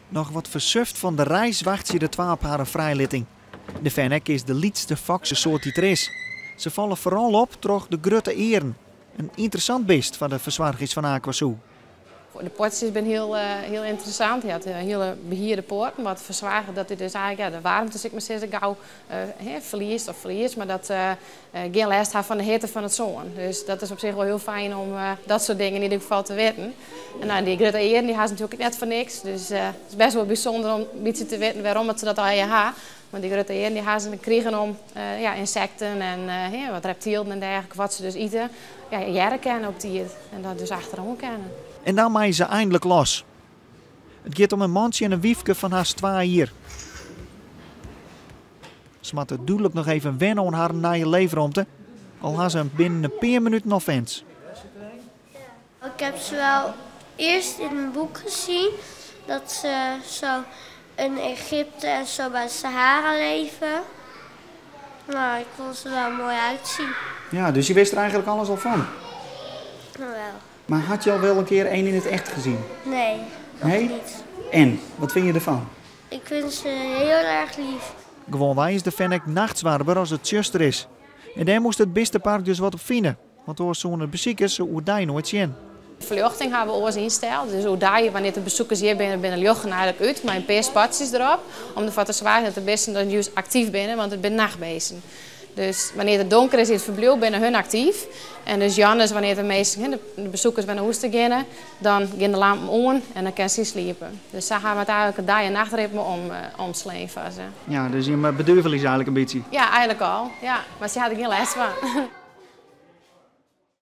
Nog wat versuft van de reis wacht ze de 2 op haar vrijlating. De fennek is de liedste foxe soort die er is. Ze vallen vooral op door de grutte eren. Een interessant beest van de verzorgers van Aquasou. De poortjes zijn heel interessant. Je had hele beheerde poorten, wat verzwagen dat hij dus eigenlijk de warmte, zeg maar zeggen, gauw verliest, maar dat geen last heeft van de hitte van het zon. Dus dat is op zich wel heel fijn om dat soort dingen in ieder geval te weten. En nou, die grote eren die hebben ze natuurlijk net voor niks, dus het is best wel bijzonder om een beetje te weten waarom ze dat al hebben. Want die grote eren die hebben ze kregen om insecten en wat reptielen en dergelijke, wat ze dus eten, jaren kennen op die en dat dus achterom kennen. En dan maaien ze eindelijk los. Het gaat om een mansje en een wiefke van haar 2 hier. Ze moeten duidelijk nog even wennen aan haar nieuwe leefruimte, al had ze hem binnen een paar minuten al fans. Ik heb ze wel eerst in een boek gezien dat ze zo in Egypte en zo bij de Sahara leven. Nou, ik vond ze wel mooi uitzien. Ja, dus je wist er eigenlijk alles al van? Nou wel. Maar had je al wel een keer één in het echt gezien? Nee, nog niet. En, wat vind je ervan? Ik vind ze heel erg lief. Gewoonwij is de fennek nachtzwarber als het juster is. En daar moest het beste park dus wat op vinden. Want door zo'n bezoekers hoe daar nooit zien. De verlichting hebben we oors insteld. Dus hoe daar je wanneer de bezoekers hier binnen luchten eigenlijk uit, maar een paar spatjes erop. Om ervoor te zorgen dat de beesten dan juist actief binnen, want het zijn nachtbeesten. Dus wanneer het donker is in het verblijf, binnen hun actief. En dus Jannes, wanneer de bezoekers bij de hoesten gaan, dan gaan de lampen aan en dan kan ze sliepen. Dus zo gaan we het eigenlijk het dag- en nachtritme omslaan van ze. Ja, dus je bedurvel is eigenlijk een beetje. Ja, eigenlijk al. Ja, maar ze hadden geen les van.